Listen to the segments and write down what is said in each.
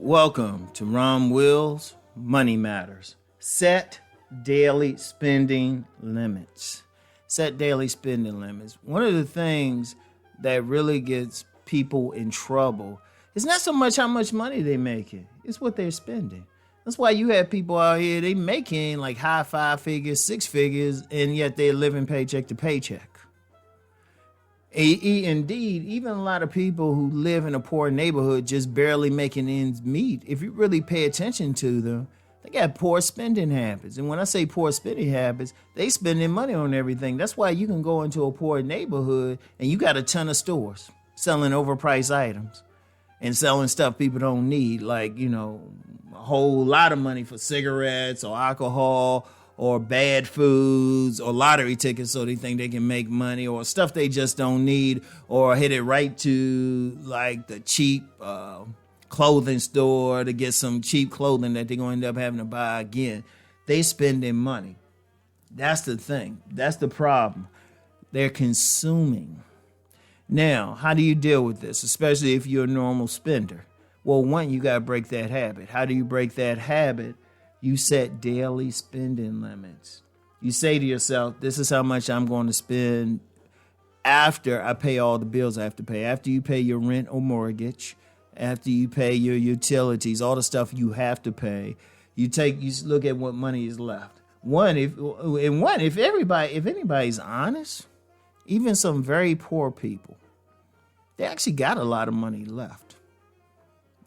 Welcome to Rom Wills Money Matters. Set daily spending limits. Set daily spending limits. One of the things that really gets people in trouble is not so much how much money they're making, it's what they're spending. That's why you have people out here, they making like high 5 figures, 6 figures, and yet they're living paycheck to paycheck. Indeed, even a lot of people who live in a poor neighborhood just barely making ends meet, if you really pay attention to them, they got poor spending habits. And when I say poor spending habits, they spending money on everything. That's why you can go into a poor neighborhood and you got a ton of stores selling overpriced items and selling stuff people don't need, like, a whole lot of money for cigarettes or alcohol or bad foods or lottery tickets so they think they can make money, or stuff they just don't need, or hit it right to like the cheap clothing store to get some cheap clothing that they're going to end up having to buy again. They spending money. That's the thing. That's the problem. They're consuming. Now, how do you deal with this, especially if you're a normal spender? Well, one, you got to break that habit. How do you break that habit? You set daily spending limits. You say to yourself, this is how much I'm going to spend after I pay all the bills I have to pay. After you pay your rent or mortgage, after you pay your utilities, all the stuff you have to pay, you look at what money is left. If anybody's honest, even some very poor people, they actually got a lot of money left.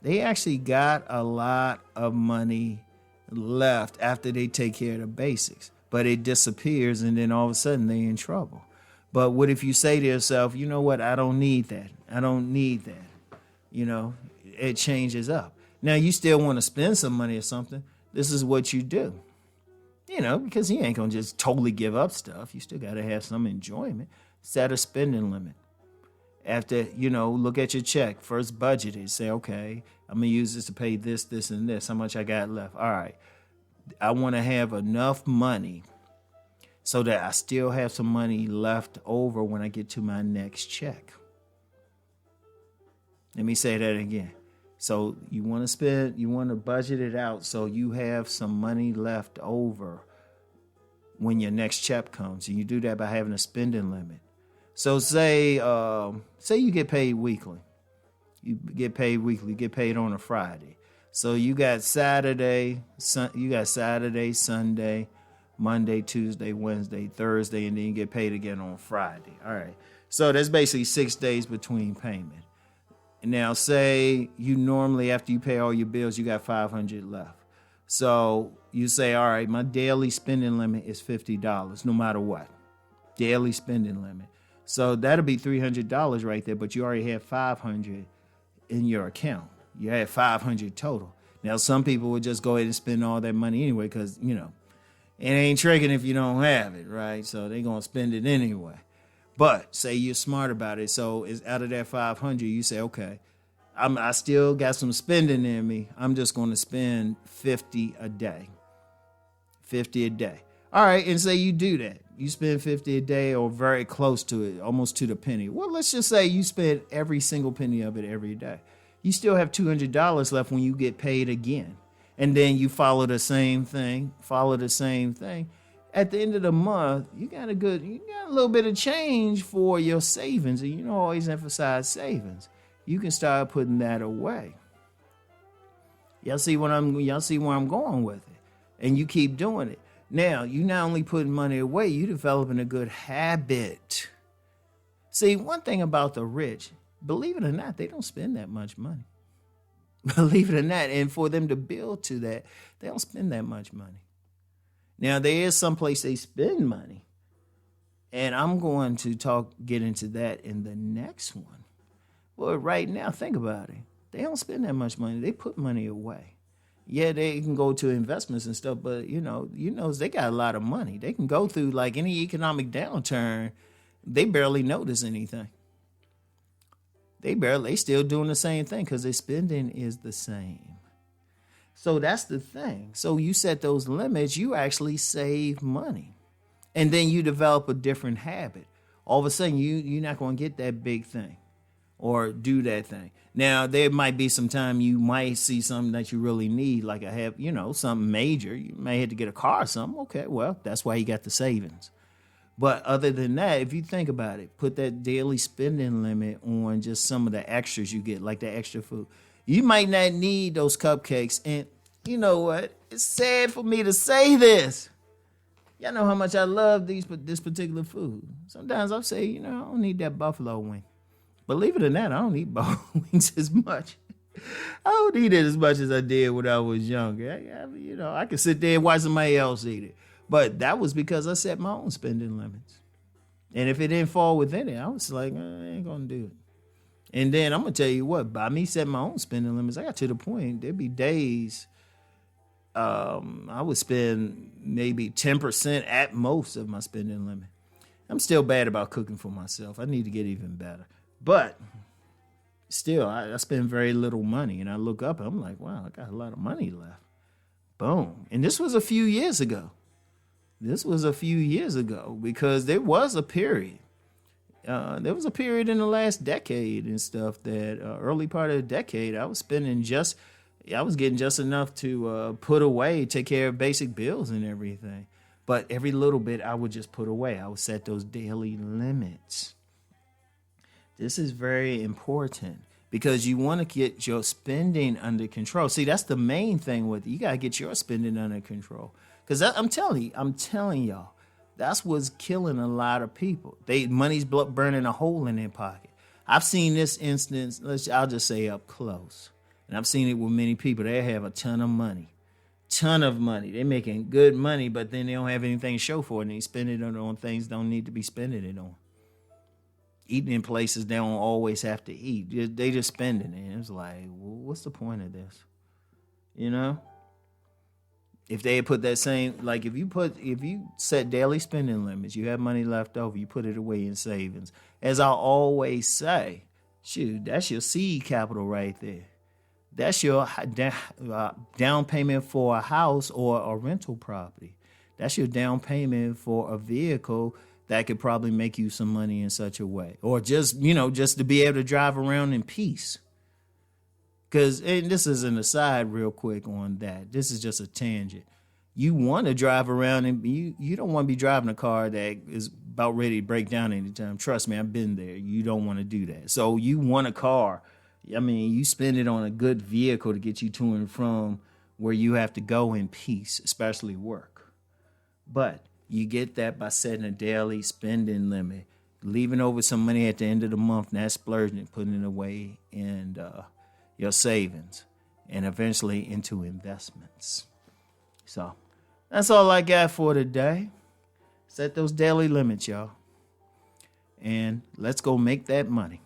They actually got a lot of money left after they take care of the basics, but it disappears and then all of a sudden they're in trouble. But what if you say to yourself, you know what, I don't need that. It changes up. Now you still want to spend some money or something. This is what you do, because you ain't going to just totally give up stuff. You still got to have some enjoyment. Set a spending limit. After, look at your check, first budget it, say, okay, I'm going to use this to pay this, this, and this. How much I got left? All right. I want to have enough money so that I still have some money left over when I get to my next check. Let me say that again. So you want to budget it out so you have some money left over when your next check comes. And you do that by having a spending limit. So say you get paid weekly. You get paid on a Friday. So you got Saturday, Sunday, Monday, Tuesday, Wednesday, Thursday, and then you get paid again on Friday. All right. So that's basically 6 days between payment. Now say you normally, after you pay all your bills, you got $500 left. So you say, all right, my daily spending limit is $50, no matter what. Daily spending limit. So that'll be $300 right there, but you already have $500 in your account. You had $500 total. Now, some people would just go ahead and spend all that money anyway because, it ain't tricking if you don't have it, right? So they're going to spend it anyway. But say you're smart about it. So it's out of that $500, you say, okay, I still got some spending in me. I'm just going to spend $50 a day. $50 a day. All right, and say you do that. You spend $50 a day or very close to it, almost to the penny. Well, let's just say you spend every single penny of it every day. You still have $200 left when you get paid again. And then you follow the same thing. At the end of the month, you got a little bit of change for your savings. And always emphasize savings. You can start putting that away. Y'all see where I'm going with it. And you keep doing it. Now, you're not only putting money away, you're developing a good habit. See, one thing about the rich, believe it or not, they don't spend that much money. Believe it or not. And for them to build to that, they don't spend that much money. Now, there is some place they spend money. And I'm going to get into that in the next one. But right now, think about it. They don't spend that much money. They put money away. Yeah, they can go to investments and stuff, but they got a lot of money. They can go through like any economic downturn. They barely notice anything. They still doing the same thing because their spending is the same. So that's the thing. So you set those limits, you actually save money. And then you develop a different habit. All of a sudden, you're not going to get that big thing or do that thing. Now, there might be some time you might see something that you really need, like something major. You may have to get a car or something. Okay, well, that's why you got the savings. But other than that, if you think about it, put that daily spending limit on just some of the extras you get, like the extra food. You might not need those cupcakes. And you know what? It's sad for me to say this. Y'all know how much I love this particular food. Sometimes I'll say, I don't need that buffalo wing. Believe it or not, I don't eat buffalo wings as much. I don't eat it as much as I did when I was younger. I could sit there and watch somebody else eat it. But that was because I set my own spending limits. And if it didn't fall within it, I was like, I ain't going to do it. And then I'm going to tell you what, by me setting my own spending limits, I got to the point, there'd be days I would spend maybe 10% at most of my spending limit. I'm still bad about cooking for myself. I need to get even better. But still, I spend very little money. And I look up and I'm like, wow, I got a lot of money left. Boom. And this was a few years ago. Because there was a period. There was a period in the last decade and stuff that early part of the decade, I was getting just enough to put away, take care of basic bills and everything. But every little bit I would just put away. I would set those daily limits. This is very important because you want to get your spending under control. See, that's the main thing with it. You got to get your spending under control. Because I'm telling y'all, that's what's killing a lot of people. Money's burning a hole in their pocket. I've seen this instance, I'll just say up close. And I've seen it with many people. They have a ton of money. They're making good money, but then they don't have anything to show for it. And they spend it on things don't need to be spending it on. Eating in places they don't always have to eat. They just spending it. It's like, well, what's the point of this? If they put that same, like if you set daily spending limits, you have money left over, you put it away in savings. As I always say, shoot, that's your seed capital right there. That's your down payment for a house or a rental property. That's your down payment for a vehicle that could probably make you some money in such a way. Or just to be able to drive around in peace. And this is an aside real quick on that. This is just a tangent. You want to drive around and you don't want to be driving a car that is about ready to break down anytime. Trust me, I've been there. You don't want to do that. So you want a car. You spend it on a good vehicle to get you to and from where you have to go in peace, especially work. But you get that by setting a daily spending limit, leaving over some money at the end of the month, not splurging it, putting it away in your savings, and eventually into investments. So that's all I got for today. Set those daily limits, y'all. And let's go make that money.